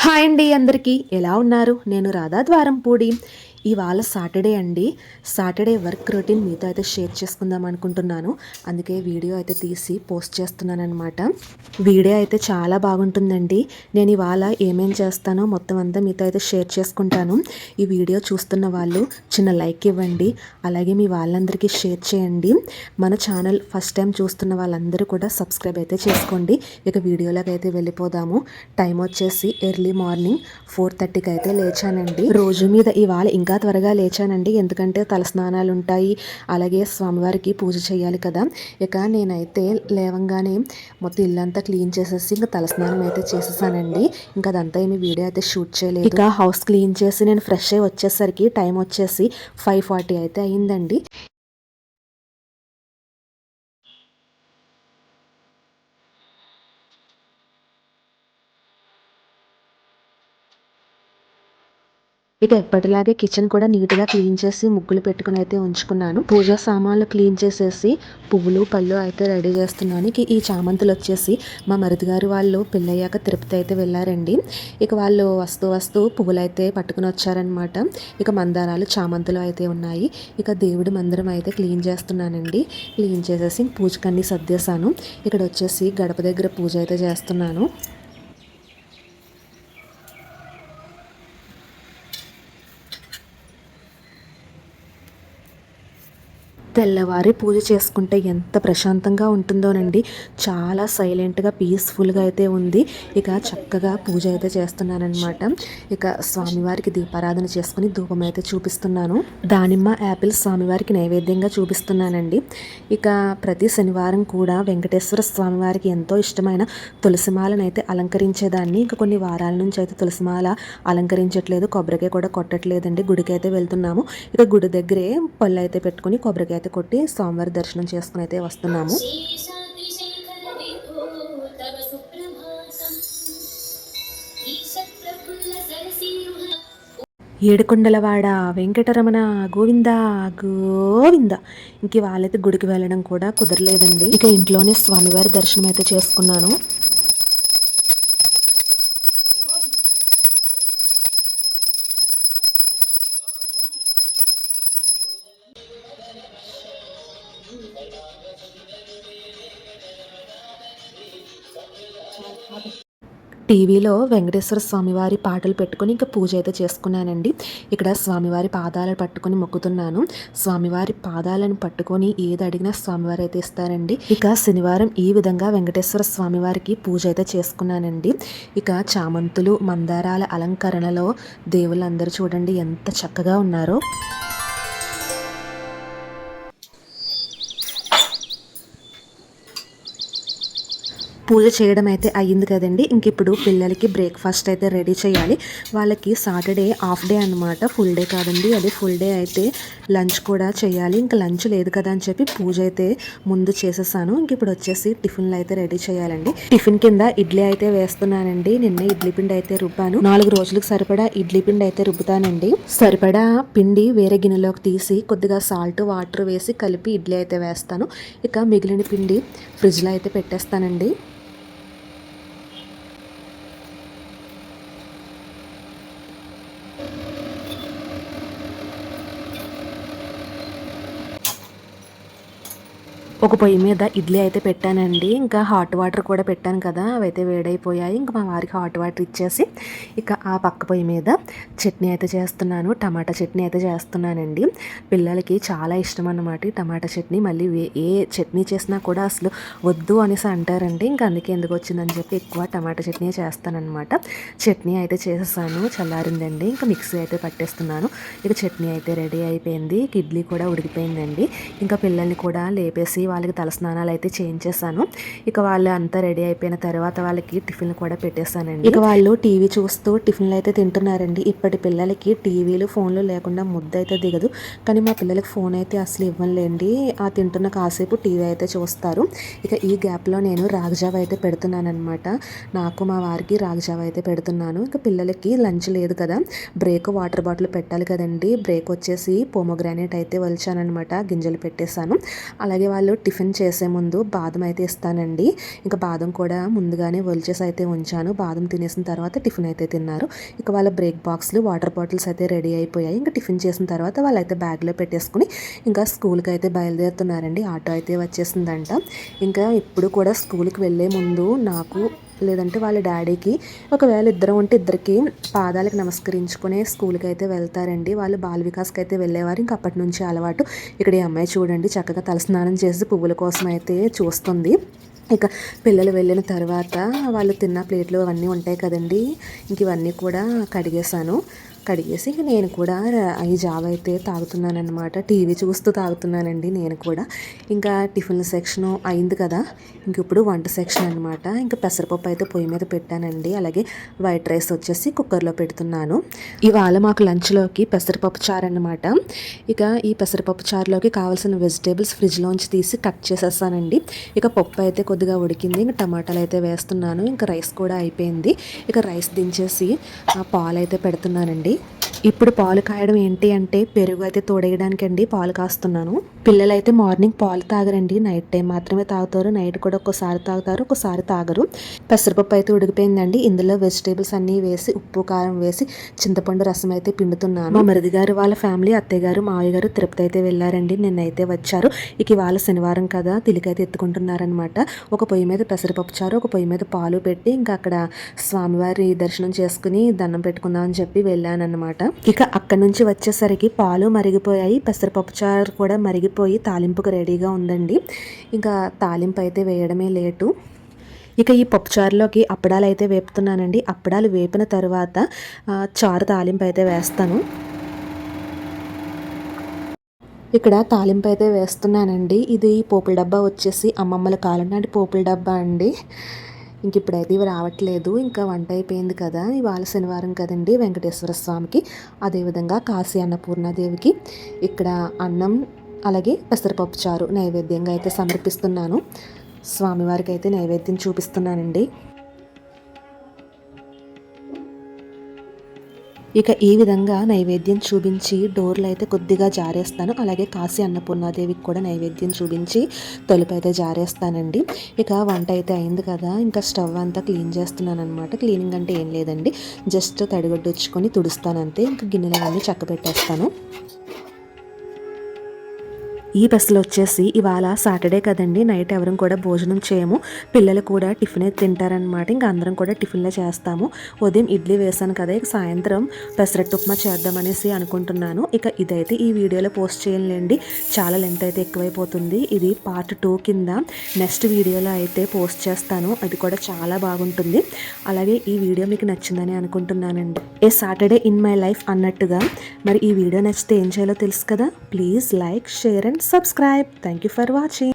Hi అండి అందరికీ ఎలా ఉన్నారు? నేను రాధా ద్వారంపూడి. ఇవాళ సాటర్డే అండి. సాటర్డే వర్క్ రొటీన్ మీతో అయితే షేర్ చేసుకుందాం అనుకుంటున్నాను. అందుకే వీడియో అయితే తీసి పోస్ట్ చేస్తున్నాను అనమాట. వీడియో అయితే చాలా బాగుంటుందండి. నేను ఇవాళ ఏమేం చేస్తానో మొత్తం అంతా మీతో అయితే షేర్ చేసుకుంటాను. ఈ వీడియో చూస్తున్న వాళ్ళు చిన్న లైక్ ఇవ్వండి. అలాగే మీ వాళ్ళందరికీ షేర్ చేయండి. మన ఛానల్ ఫస్ట్ టైం చూస్తున్న వాళ్ళందరూ కూడా సబ్స్క్రైబ్ అయితే చేసుకోండి. ఇక వీడియోలోకి అయితే వెళ్ళిపోదాము. టైం వచ్చేసి ఎర్లీ మార్నింగ్ 4:30కి అయితే లేచానండి. రోజు మీద ఇవాళ ఇంకా త్వరగా లేచానండి. ఎందుకంటే తలస్నానాలు ఉంటాయి, అలాగే స్వామివారికి పూజ చేయాలి కదా. ఇక నేనైతే లేవంగానే మొత్తం ఇల్లంతా క్లీన్ చేసేసి ఇంకా తలస్నానం అయితే చేసేసానండి. ఇంకా అదంతా ఏమి వీడియో అయితే షూట్ చేయలేదు. ఇక హౌస్ క్లీన్ చేసి నేను ఫ్రెష్ అయ్యి వచ్చేసరికి టైం వచ్చేసి 5:40 అయితే అయిందండి. ఇక ఎప్పటిలాగే కిచెన్ కూడా నీట్గా క్లీన్ చేసి ముగ్గులు పెట్టుకుని అయితే ఉంచుకున్నాను. పూజా సామాన్లు క్లీన్ చేసేసి పువ్వులు పళ్ళు అయితే రెడీ చేస్తున్నాను. ఇక ఈ చామంతులు వచ్చేసి మా మరిది గారు వాళ్ళు పెళ్ళయ్యాక తిరుపతి అయితే వెళ్ళారండి. ఇక వాళ్ళు వస్తూ పువ్వులు అయితే పట్టుకుని వచ్చారనమాట. ఇక మందారాలు చామంతులు అయితే ఉన్నాయి. ఇక దేవుడి మందిరం అయితే క్లీన్ చేస్తున్నానండి. క్లీన్ చేసేసి పూజకన్నీ సర్దేశాను. ఇక్కడ వచ్చేసి గడప దగ్గర పూజ అయితే చేస్తున్నాను. తెల్లవారి పూజ చేసుకుంటే ఎంత ప్రశాంతంగా ఉంటుందోనండి. చాలా సైలెంట్గా పీస్ఫుల్గా అయితే ఉంది. ఇక చక్కగా పూజ అయితే చేస్తున్నానమాట. ఇక స్వామివారికి దీపారాధన చేసుకుని ధూపం అయితే చూపిస్తున్నాను. దానిమ్మ యాపిల్ స్వామివారికి నైవేద్యంగా చూపిస్తున్నానండి. ఇక ప్రతి శనివారం కూడా వెంకటేశ్వర స్వామివారికి ఎంతో ఇష్టమైన తులసిమాలను అయితే అలంకరించేదాన్ని. ఇంకా కొన్ని వారాల నుంచి అయితే తులసిమాల అలంకరించట్లేదు, కొబ్బరికాయ కూడా కొట్టట్లేదండి. గుడికి అయితే వెళ్తున్నాము. ఇక గుడి దగ్గరే పళ్ళు అయితే పెట్టుకుని కొబ్బరికాయ కొట్టి స్వామివారి దర్శనం చేసుకుని అయితే వస్తున్నాము. ఏడుకొండలవాడ వెంకటరమణ గోవింద గోవింద. ఇంక వాళ్ళైతే గుడికి వెళ్ళడం కూడా కుదరలేదండి. ఇక ఇంట్లోనే స్వామివారి దర్శనం అయితే చేసుకున్నాను. టీవీలో వెంకటేశ్వర స్వామివారి పాటలు పెట్టుకుని ఇంకా పూజ అయితే చేసుకున్నానండి. ఇక్కడ స్వామివారి పాదాలను పట్టుకొని మొక్కుతున్నాను. స్వామివారి పాదాలను పట్టుకొని ఏది అడిగినా స్వామివారి అయితే ఇస్తారండి. ఇక శనివారం ఈ విధంగా వెంకటేశ్వర స్వామివారికి పూజ అయితే చేసుకున్నానండి. ఇక చామంతులు మందారాల అలంకరణలో దేవుళ్ళందరూ చూడండి ఎంత చక్కగా ఉన్నారో. పూజ చేయడం అయితే అయ్యింది కదండి. ఇంక ఇప్పుడు పిల్లలకి బ్రేక్ఫాస్ట్ అయితే రెడీ చేయాలి. వాళ్ళకి సాటర్డే హాఫ్ డే అనమాట, ఫుల్ డే కాదండి. అదే ఫుల్ డే అయితే లంచ్ కూడా చేయాలి. ఇంకా లంచ్ లేదు కదా అని చెప్పి పూజ అయితే ముందు చేసేసాను. ఇంక ఇప్పుడు వచ్చేసి టిఫిన్లు అయితే రెడీ చేయాలండి. టిఫిన్ కింద ఇడ్లీ అయితే వేస్తున్నానండి. నిన్న ఇడ్లీ పిండి అయితే రుబ్బాను. 4 రోజులకు సరిపడా ఇడ్లీ పిండి అయితే రుబ్బుతానండి. సరిపడా పిండి వేరే గిన్నెలోకి తీసి కొద్దిగా సాల్ట్ వాటర్ వేసి కలిపి ఇడ్లీ అయితే వేస్తాను. ఇక మిగిలిన పిండి ఫ్రిడ్జ్లో అయితే పెట్టేస్తానండి. ఒక పొయ్యి మీద ఇడ్లీ అయితే పెట్టానండి. ఇంకా హాట్ వాటర్ కూడా పెట్టాను కదా, అవైతే వేడైపోయాయి. ఇంకా మా వారికి హాట్ వాటర్ ఇచ్చేసి ఇక ఆ పక్క పొయ్యి మీద చట్నీ అయితే చేస్తున్నాను. టమాటా చట్నీ అయితే చేస్తున్నానండి. పిల్లలకి చాలా ఇష్టం అన్నమాట టమాటా చట్నీ. మళ్ళీ ఏ చట్నీ చేసినా కూడా అసలు వద్దు అనేసి అంటారండి. ఇంకా అందుకే ఎందుకు వచ్చిందని చెప్పి ఎక్కువ టమాటా చట్నీ చేస్తానన్నమాట. చట్నీ అయితే చేసేసాను, చల్లారిందండి. ఇంకా మిక్సీ అయితే పట్టేస్తున్నాను. ఇక చట్నీ అయితే రెడీ అయిపోయింది. ఇడ్లీ కూడా ఉడికిపోయిందండి. ఇంకా పిల్లల్ని కూడా లేపేసి వాళ్ళకి తలస్నానాలు అయితే చేయించేసాను. ఇక వాళ్ళు అంతా రెడీ అయిపోయిన తర్వాత వాళ్ళకి టిఫిన్ కూడా పెట్టేశానండి. ఇక వాళ్ళు టీవీ చూస్తూ టిఫిన్లు అయితే తింటున్నారండి. ఇప్పటి పిల్లలకి టీవీలు ఫోన్లు లేకుండా ముద్ద అయితే దిగదు. కానీ మా పిల్లలకి ఫోన్ అయితే అసలు ఇవ్వనులేండి. ఆ తింటున్న కాసేపు టీవీ అయితే చూస్తారు. ఇక ఈ గ్యాప్లో నేను రాగజావ అయితే పెడుతున్నాను అనమాట. నాకు మా వారికి రాగజావ అయితే పెడుతున్నాను. ఇక పిల్లలకి లంచ్ లేదు కదా, బ్రేక్ వాటర్ బాటిల్ పెట్టాలి కదండి. బ్రేక్ వచ్చేసి పోమోగ్రానైట్ అయితే వలిచానమాట, గింజలు పెట్టేశాను. అలాగే వాళ్ళు టిఫిన్ చేసే ముందు బాదం అయితే ఇస్తానండి. ఇంకా బాదం కూడా ముందుగానే ఒలిచేసి అయితే ఉంచాను. బాదం తినేసిన తర్వాత టిఫిన్ అయితే తిన్నారు. ఇక వాళ్ళ బ్రేక్ బాక్స్లు వాటర్ బాటిల్స్ అయితే రెడీ అయిపోయాయి. ఇంకా టిఫిన్ చేసిన తర్వాత వాళ్ళైతే బ్యాగ్లో పెట్టేసుకుని ఇంకా స్కూల్కి అయితే బయలుదేరుతున్నారండి. ఆటో అయితే వచ్చేసిందంట. ఇంకా ఇప్పుడు కూడా స్కూల్కి వెళ్ళే ముందు నాకు లేదంటే వాళ్ళ డాడీకి ఒకవేళ ఇద్దరం ఉంటే ఇద్దరికి పాదాలకు నమస్కరించుకునే స్కూల్కి అయితే వెళ్తారండి. వాళ్ళు బాల వికాస్కి అయితే వెళ్ళేవారు. ఇంక అప్పటి నుంచి అలవాటు. ఇక్కడ ఈ అమ్మాయి చూడండి చక్కగా తలస్నానం చేసి పువ్వుల కోసం అయితే చూస్తుంది. ఇక పిల్లలు వెళ్ళిన తర్వాత వాళ్ళు తిన్న ప్లేట్లు అవన్నీ ఉంటాయి కదండి, ఇంక ఇవన్నీ కూడా కడిగేసి ఇంక నేను కూడా ఈ జావ అయితే తాగుతున్నాను అనమాట. టీవీ చూస్తూ తాగుతున్నానండి నేను కూడా. ఇంకా టిఫిన్ సెక్షన్ అయింది కదా, ఇంక ఇప్పుడు వంట సెక్షన్ అనమాట. ఇంకా పెసరపప్పు అయితే పొయ్యి మీద పెట్టానండి. అలాగే వైట్ రైస్ వచ్చేసి కుక్కర్లో పెడుతున్నాను. ఇవాళ మాకు లంచ్లోకి పెసరపప్పు చారు అనమాట. ఇక ఈ పెసరపప్పు చారులోకి కావాల్సిన వెజిటేబుల్స్ ఫ్రిడ్జ్లోంచి తీసి కట్ చేసేస్తానండి. ఇక పప్పు అయితే కొద్దిగా ఉడికింది. ఇంకా టమాటాలు అయితే వేస్తున్నాను. ఇంకా రైస్ కూడా అయిపోయింది. ఇక రైస్ దించేసి పాలు అయితే పెడుతున్నానండి. ఇప్పుడు పాలు కాయడం ఏంటి అంటే పెరుగు అయితే తోడేయడానికండి పాలు కాస్తున్నాను. పిల్లలైతే మార్నింగ్ పాలు తాగరండి, నైట్ టైం మాత్రమే తాగుతారు. నైట్ కూడా ఒక్కోసారి తాగుతారు, ఒక్కోసారి తాగరు. పెసరపప్పు అయితే ఉడికిపోయిందండి. ఇందులో వెజిటేబుల్స్ అన్నీ వేసి ఉప్పు కారం వేసి చింతపండు రసం అయితే పిండుతున్నాను. మా మరిది గారు వాళ్ళ ఫ్యామిలీ అత్తయ్య గారు మావయ్య గారు తిరుపతి అయితే వెళ్ళారండి. నిన్నైతే వచ్చారు. ఇక ఇవాళ శనివారం కదా, తిలికైతే ఎత్తుకుంటున్నారనమాట. ఒక పొయ్యి మీద పెసరపప్పు చారు, ఒక పొయ్యి మీద పాలు పెట్టి ఇంకా అక్కడ స్వామివారి దర్శనం చేసుకుని దండం పెట్టుకుందామని చెప్పి వెళ్ళానన్నమాట. ఇక అక్కడి నుంచి వచ్చేసరికి పాలు మరిగిపోయాయి, పెసరపప్పు చారు కూడా మరిగిపోయి తాలింపుకు రెడీగా ఉందండి. ఇంకా తాలింపు అయితే వేయడమే లేటు. ఇక ఈ పప్పుచారులోకి అప్పడాలు అయితే వేపుతున్నానండి. అప్పడాలు వేపిన తర్వాత చారు తాలింపు అయితే వేస్తాను. ఇక్కడ తాలింపు అయితే వేస్తున్నానండి. ఇది పోపుల డబ్బా వచ్చేసి అమ్మమ్మల కాలం నాటి పోపుల డబ్బా అండి. ఇంక ఇప్పుడైతే ఇవి రావట్లేదు. ఇంకా వంట అయిపోయింది కదా, ఇవాళ శనివారం కదండి వెంకటేశ్వర స్వామికి, అదేవిధంగా కాశీ అన్నపూర్ణాదేవికి ఇక్కడ అన్నం అలాగే పెసరపప్పు చారు నైవేద్యంగా అయితే సమర్పిస్తున్నాను. స్వామివారికి అయితే నైవేద్యం చూపిస్తున్నానండి. ఇక ఈ విధంగా నైవేద్యం చూపించి డోర్లు అయితే కొద్దిగా జారేస్తాను. అలాగే కాశీ అన్నపూర్ణాదేవికి కూడా నైవేద్యం చూపించి తలుపు అయితే జారేస్తానండి. ఇక వంట అయితే అయింది కదా, ఇంకా స్టవ్ అంతా క్లీన్ చేస్తున్నాను అనమాట. క్లీనింగ్ అంటే ఏం లేదండి, జస్ట్ తడిగడ్డ వచ్చుకొని తుడుస్తాను అంతే. ఇంకా గిన్నెలన్నీ చక్క పెట్టేస్తాను. ఈ బస్సులో వచ్చేసి ఇవాళ సాటర్డే కదండి, నైట్ ఎవరం కూడా భోజనం చేయము. పిల్లలు కూడా టిఫినే తింటారనమాట. ఇంకా అందరం కూడా టిఫిన్లే చేస్తాము. ఉదయం ఇడ్లీ వేసాను కదా, ఇక సాయంత్రం పెసరట్టు ఉప్మా చేద్దామనేసి అనుకుంటున్నాను. ఇక ఇదైతే ఈ వీడియోలో పోస్ట్ చేయలేండి, చాలా లెంత్ అయితే ఎక్కువైపోతుంది. ఇది పార్ట్ 2 కింద నెక్స్ట్ వీడియోలో అయితే పోస్ట్ చేస్తాను. అది కూడా చాలా బాగుంటుంది. అలాగే ఈ వీడియో మీకు నచ్చిందని అనుకుంటున్నానండి. ఏ సాటర్డే ఇన్ మై లైఫ్ అన్నట్టుగా. మరి ఈ వీడియో నచ్చితే ఏం చేయాలో తెలుసు కదా, please like, share and subscribe. Thank you for watching.